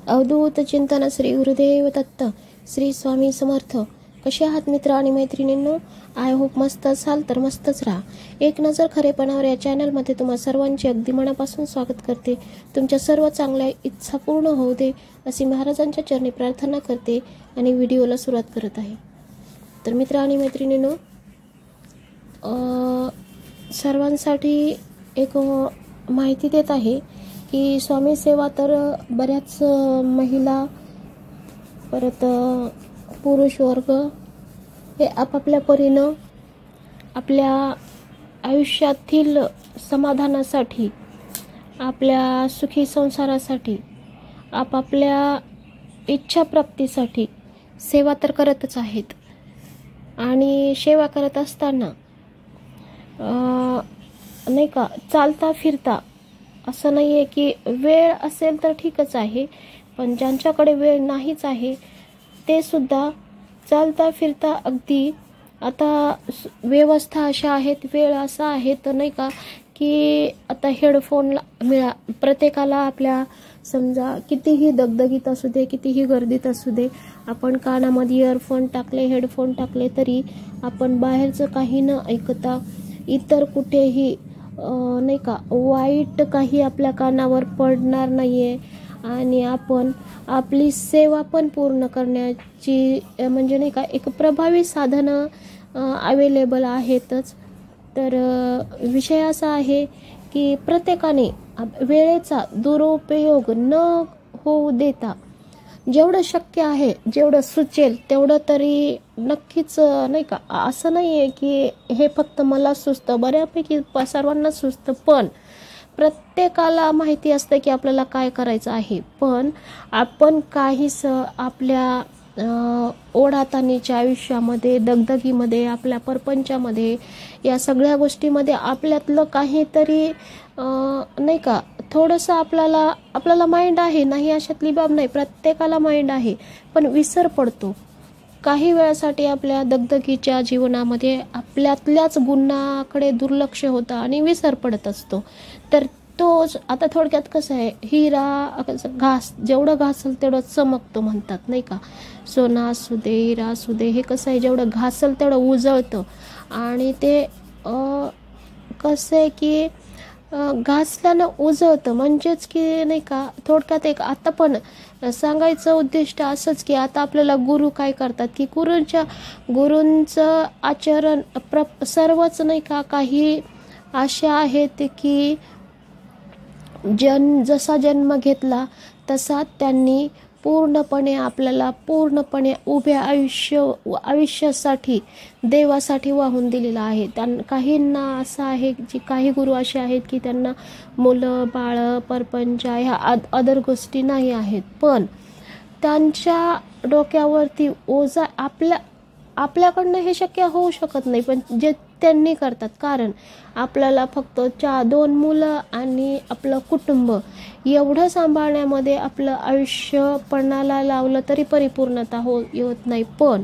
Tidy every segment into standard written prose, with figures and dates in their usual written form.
अवधूत चिंतन श्री गुरुदेव दत्त श्री स्वामी समर्थ। कसे आहात मित्र आणि मैत्रिणींनो? आय होप मस्त असाल तर मस्तच राहा। एक नजर खरेपणावर या चॅनलमध्ये तुम्हा सर्वांचे अगदी मनापासून स्वागत करते। तुमच्या सर्व चांगल्या इच्छा पूर्ण होऊ दे अशी महाराजांच्या चरणी प्रार्थना करते आणि व्हिडिओला सुरुवात करत आहे। तर मित्र आणि मैत्रिणींनो, सर्वांसाठी एक माहिती देत आहे की स्वामी सेवा तर बऱ्याच महिला परत पुरुष वर्ग हे आपापल्या परीनं आपल्या आयुष्यातील समाधानासाठी, आपल्या सुखी संसारासाठी, आपापल्या इच्छाप्राप्तीसाठी सेवा तर करतच आहेत। आणि सेवा करत असताना नाही का, चालता फिरता असं नाही आहे की वेळ असेल तर ठीकच आहे, पण ज्यांच्याकडे वेळ नाहीच आहे ते सुद्धा चालता फिरता अगदी आता व्यवस्था अशा आहेत, वेळ असा आहे तर नाही का की आता हेडफोन प्रत्येकाला आपल्या समजा कितीही दगदगीत असू दे, कितीही गर्दीत असू दे, आपण कानामध्ये इयरफोन टाकले, हेडफोन टाकले तरी आपण बाहेरचं काही न ऐकता इतर कुठेही नाही का वाईट काही आपल्या कानावर पडणार नाहीये आणि आपण आपली सेवा पण पूर्ण करण्याची म्हणजे नाही का एक प्रभावी साधनं अवेलेबल आहेतच। तर विषय असा आहे की प्रत्येकाने वेळेचा दुरुपयोग न होऊ देता जेवढं शक्य आहे, जेवढं सुचेल तेवढं तरी नक्कीच नाही का, असं नाही आहे की हे फक्त मला सुचतं, बऱ्यापैकी सर्वांना सुचतं, पण प्रत्येकाला माहिती असतं की आपल्याला काय करायचं आहे। पण आपण काहीच आपल्या ओढाताणीच्या आयुष्यामध्ये, दगदगीमध्ये, आपल्या परपंचामध्ये, या सगळ्या गोष्टीमध्ये आपल्यातलं काहीतरी नाही का थोडंसं आपल्याला माइंड आहे, नाही अशातली बाब नाही, प्रत्येकाला माइंड आहे, पण विसर पडतो काही वेळासाठी आपल्या दगदगीच्या जीवनामध्ये, आपल्यातल्याच गुणाकडे दुर्लक्ष होतं आणि विसर पडत असतो। तर तोच आता थोडक्यात कसं आहे, हिरा घास जेवढं घासल तेवढं चमकतो म्हणतात नाही का, सोना असू दे, हिरा असू दे, हे कसं आहे जेवढं घासल तेवढं उजळतं आणि ते कसं आहे की घासल्यानं उजळतं, म्हणजेच की नाही का थोडक्यात एक आता पण सांगायचं उद्दिष्ट असंच की आता आपल्याला गुरु काय करतात की गुरूंचं आचरण सर्वच नाही का काही अशा आहेत की जसा जन्म घेतला तसा त्यांनी पूर्णपणे आपल्याला पूर्णपणे उभ्या आयुष्यासाठी देवासाठी वाहून दिलेला आहे। काहींना असं आहे की काही गुरु असे आहेत की त्यांना मुलं बाळ परपंच ह्या अदर गोष्टी नाही आहेत, पण त्यांच्या डोक्यावरती ओझा आपल्याकडनं हे शक्य होऊ शकत नाही, पण जे त्यांनी करतात, कारण आपल्याला फक्त 2 मुलं आणि आपलं कुटुंब एवढं सांभाळण्यामध्ये आपलं आयुष्य पणाला लावलं तरी परिपूर्णता होत नाही। पण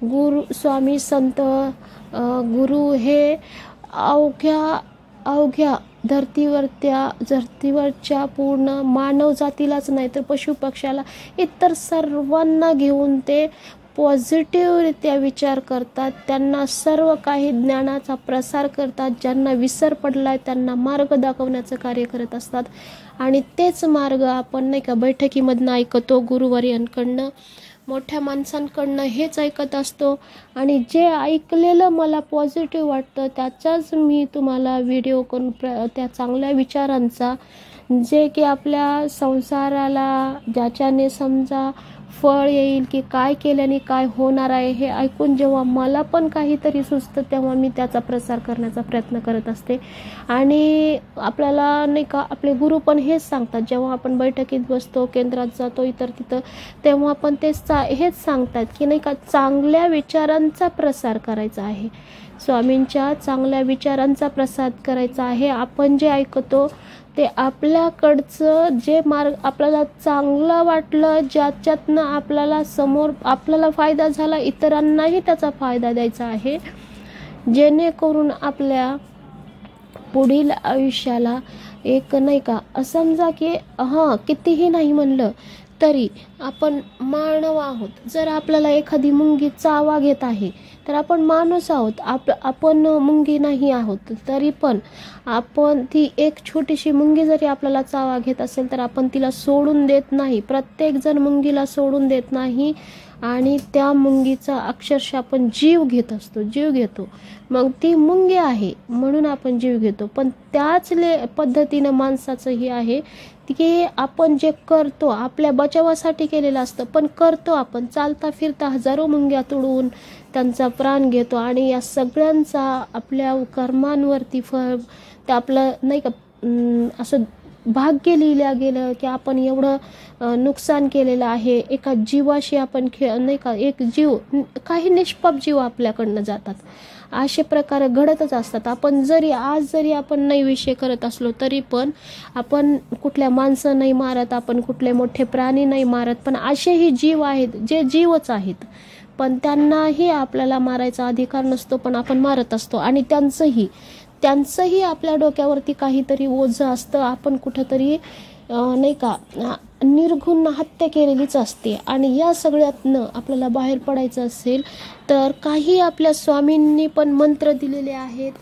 गुरु, स्वामी, संत, गुरु हे अवघ्या धर्तीवरच्या पूर्ण मानव जातीलाच नाही तर पशु पक्ष्याला, इतर सर्वांना घेऊन ते पॉझिटिव्हरित्या विचार करतात, त्यांना सर्व काही ज्ञानाचा प्रसार करतात, ज्यांना विसर पडलाय त्यांना मार्ग दाखवण्याचं कार्य करत असतात। आणि तेच मार्ग आपण नाही का बैठकीमधनं ऐकतो, गुरुवर्यांकडनं, मोठ्या माणसांकडनं हेच ऐकत असतो आणि जे ऐकलेलं मला पॉझिटिव्ह वाटतं त्याचाच मी तुम्हाला व्हिडिओ करून त्या चांगल्या विचारांचा, जे की आपल्या संसाराला ज्याच्याने समजा फळ येईल की काय केल्याने काय होणार आहे हे ऐकून जेव्हा मला पण काहीतरी सुचतं तेव्हा मी त्याचा प्रसार करण्याचा प्रयत्न करत असते। आणि आपल्याला नाही का आपले गुरु पण हेच सांगतात, जेव्हा आपण बैठकीत बसतो, केंद्रात जातो, इतर तिथं, तेव्हा पण हेच सांगतात की नाही का चांगल्या विचारांचा प्रसार करायचा आहे, स्वामींच्या चांगल्या विचारांचा प्रसार करायचा आहे। आपण जे ऐकतो ते आपल्याकडचं जे मार्ग आपल्याला चांगलं वाटलं, ज्याच्यातनं आपल्याला फायदा झाला, इतरांनाही त्याचा फायदा द्यायचा आहे, जेणेकरून आपल्या पुढील आयुष्याला एक नाही का समजा की कितीही नाही म्हणलं तरी आपण मानव आहोत. जर आपल्याला एखादी मुंगी चावा घेत आहे तर आपण माणूस आहोत. आपण मुंगी नाही आहोत, तरी पण आपण ती एक छोटीशी मुंगी जरी आपल्याला चावा घेत असेल तर आपण तिला सोडून देत नाही. प्रत्येकजण मुंगीला सोडून देत नाही आणि त्या मुंगीचा अक्षरशः आपण जीव घेत असतो, जीव घेतो. मग ती मुंगी आहे म्हणून आपण जीव घेतो. पण त्याच पद्धतीनं माणसाचं हे आहे की आपण जे करतो आपल्या बचावासाठी केलेलं असतं, पण करतो आपण. चालता फिरता हजारो मुंग्या तुडवून त्यांचा प्राण घेतो आणि या सगळ्यांचा आपल्या कर्मांवरती फळ ते आपलं नाही का असं भाग्य लिहिलं गेलं की आपण एवढं नुकसान केलेलं आहे. एका जीवाशी आपण नाही का, एक जीव, काही निष्पाप जीव आपल्याकडनं जातात. असे प्रकार घडतच असतात. आपण आज जरी आपण नाही विषय करत असलो तरी पण आपण कुठल्या माणसं नाही मारत, आपण कुठले मोठे प्राणी नाही मारत, पण असेही जीव आहेत जे जीवच आहेत, पण त्यांनाही आपल्याला मारायचा अधिकार नसतो, पण आपण मारत असतो. आणि त्यांचंही आपल्या डोक्यावरती काहीतरी ओझं असतं. आपण कुठंतरी नाही का निर्घृण हत्या केलेलीच असते. आणि या सगळ्यातनं आपल्याला बाहेर पडायचं असेल तर काही आपल्या स्वामींनी पण मंत्र दिलेले आहेत.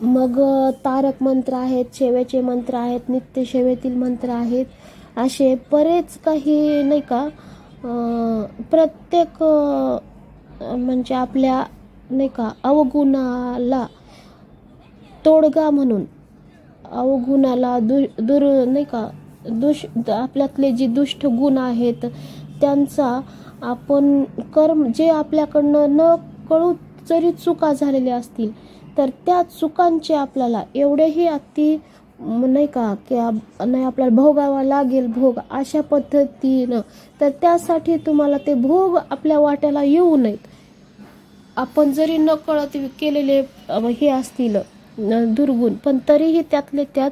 मग तारक मंत्र आहेत, सेवेचे मंत्र आहेत, नित्य सेवेतील मंत्र आहेत, असे बरेच काही नाही का प्रत्येक म्हणजे आपल्या नाही का अवगुणाला तोडगा म्हणून, अवगुणाला नाही का आपल्यातले जे दुष्ट गुण आहेत त्यांचा आपण जे आपल्याकडनं न कळू जरी चुका झालेल्या असतील तर त्या चुकांचे आपल्याला एवढेही अति नाही का की नाही आपल्याला भोगावा लागेल भोग अशा पद्धतीनं, तर त्यासाठी तुम्हाला ते भोग आपल्या वाट्याला येऊ नयेत. आपण जरी न कळत केलेले हे असतील दुर्गुण, पण तरीही त्यातले त्यात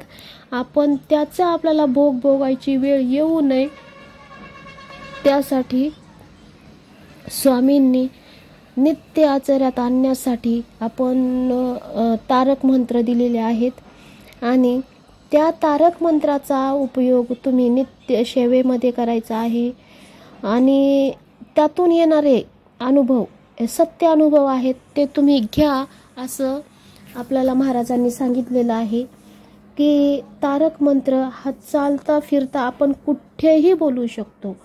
आपण त्याचा आपल्याला भोग भोगायची वेळ येऊ नये त्यासाठी स्वामींनी नित्य आचरणात आणण्यासाठी आपण तारक मंत्र दिलेले आहेत. आणि त्या तारक मंत्राचा उपयोग तुम्ही नित्य सेवेमध्ये करायचा आहे. आणि त्यातून येणारे अनुभव सत्य अनुभव आहेत ते तुम्ही घ्या, असं आपल्याला महाराजांनी सांगितलेलं आहे. की तारक मंत्र हा चालता फिरता आपण कुठेही बोलू शकतो.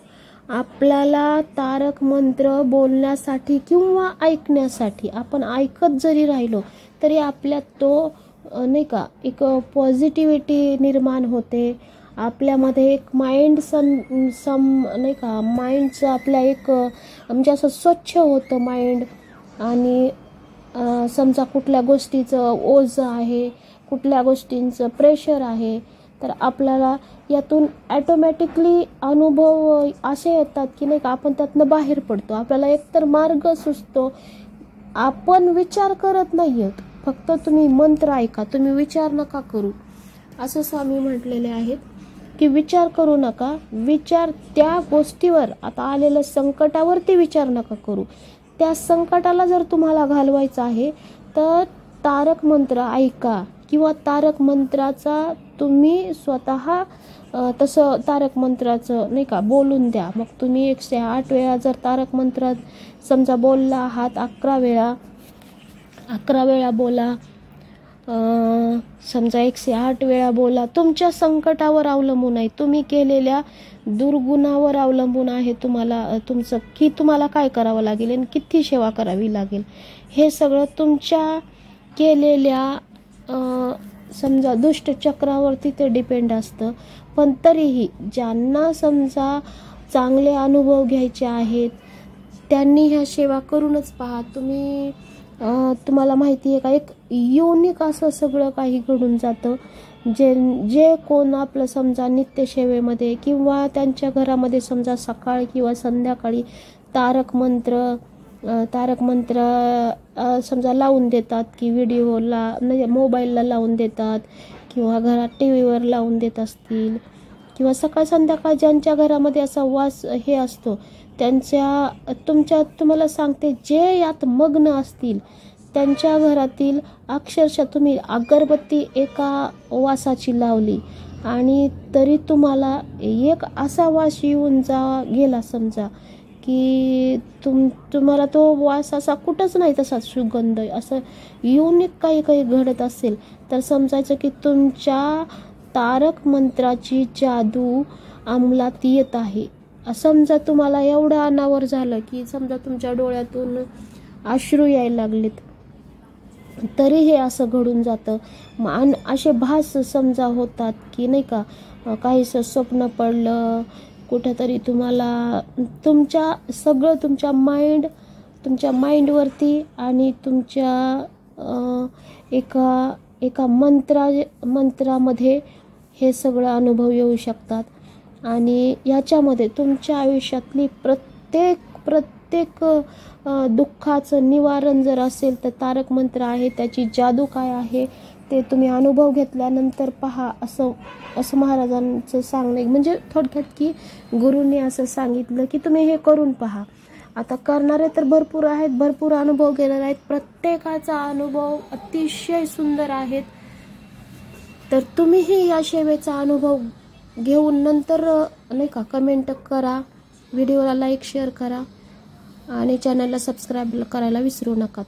आपल्याला तारक मंत्र बोलण्यासाठी किंवा ऐकण्यासाठी, आपण ऐकत जरी राहिलो तरी आपल्यात तो नाही का एक पॉझिटिव्हिटी निर्माण होते. आपल्यामध्ये एक माइंड नाही का माइंडचं आपल्या एक म्हणजे असं स्वच्छ होतं माइंड. आणि समजा कुठल्या गोष्टीचं ओझं आहे, कुठल्या गोष्टींचं प्रेशर आहे, तर आपल्याला यातून ॲटोमॅटिकली अनुभव असे येतात की नाही का आपण त्यातनं बाहेर पडतो. आपल्याला एकतर मार्ग सुचतो. आपण विचार करत नाही आहेत, फक्त तुम्ही मंत्र ऐका, तुम्ही विचार नका करू, असं स्वामी म्हटलेले आहेत की विचार करू नका. विचार त्या गोष्टीवर, आता आलेल्या संकटावरती विचार नका करू. त्या संकटाला जर तुम्हाला घालवायचं आहे तर तारक मंत्र ऐका किंवा तारक मंत्राचा तुम्ही स्वतः तसं तारक मंत्राचं नाही का बोलून द्या. मग तुम्ही 108 वेळा जर तारक मंत्र समजा बोलला आहात, 11 वेळा बोला, समजा 108 वेळा बोला. तुमच्या संकटावर अवलंबून आहे, तुम्ही केलेल्या दुर्गुणावर अवलंबून आहे तुमचं की तुम्हाला काय करावं लागेल आणि किती सेवा करावी लागेल. हे सगळं तुमच्या केलेल्या समजा दुष्ट चक्रावरती ते डिपेंड असतं. पण तरीही ज्यांना समजा चांगले अनुभव घ्यायचे आहेत त्यांनी ह्या सेवा करूनच पहा. तुम्हाला माहिती आहे का, एक युनिक असं सगळं काही घडून जातं. जे कोण आपलं समजा नित्यसेवेमध्ये किंवा त्यांच्या घरामध्ये समजा सकाळ किंवा संध्याकाळी तारक मंत्र समजा लावून देतात की व्हिडिओला म्हणजे मोबाईलला लावून देतात किंवा घरात टीव्हीवर लावून देत असतील किंवा सकाळ संध्याकाळ ज्यांच्या घरामध्ये असा वास हे असतो तुम्हाला सांगते जे यात मग्न असतील त्यांच्या घरातील अक्षरशः तुम्ही अगरबत्ती एका वासाची लावली आणि तरी तुम्हाला एक असा वास येऊन गेला समजा की तुम्हाला तो वास असा कुठंच नाही तसा सुगंध असं युनिक काही घडत असेल तर समजायचं की तुमच्या तारक मंत्राची जादू अंमलात येत आहे. समजा तुम्हाला एवढं अनावर झालं की समजा तुमच्या डोळ्यातून अश्रू यायला लागलेत तरी हे असं घडून जातं. असे भास समजा होतात की नाही का, काहीसं स्वप्न पडलं कुठंतरी, तुम्हाला तुमच्या माइंडवरती आणि तुमच्या एका मंत्रामध्ये हे सगळं अनुभव येऊ शकतात. आणि याच्यामध्ये तुमच्या आयुष्यातली प्रत्येक दुःखाचं निवारण जर असेल तर तारक मंत्र आहे. त्याची जादू काय आहे ते तुम्ही अनुभव घेतल्यानंतर पहा, असं महाराजांचं सांगणं. म्हणजे थोडक्यात की गुरुने असं सांगितलं की तुम्ही हे करून पहा. आता करणारे तर भरपूर आहेत, भरपूर अनुभव घेणार आहेत, प्रत्येकाचा अनुभव अतिशय सुंदर आहेत. तर तुम्हीही या सेवेचा अनुभव घेऊन नंतर नाही का कमेंट करा, व्हिडिओला लाईक शेअर करा आणि चॅनलला सबस्क्राईब करायला विसरू नका.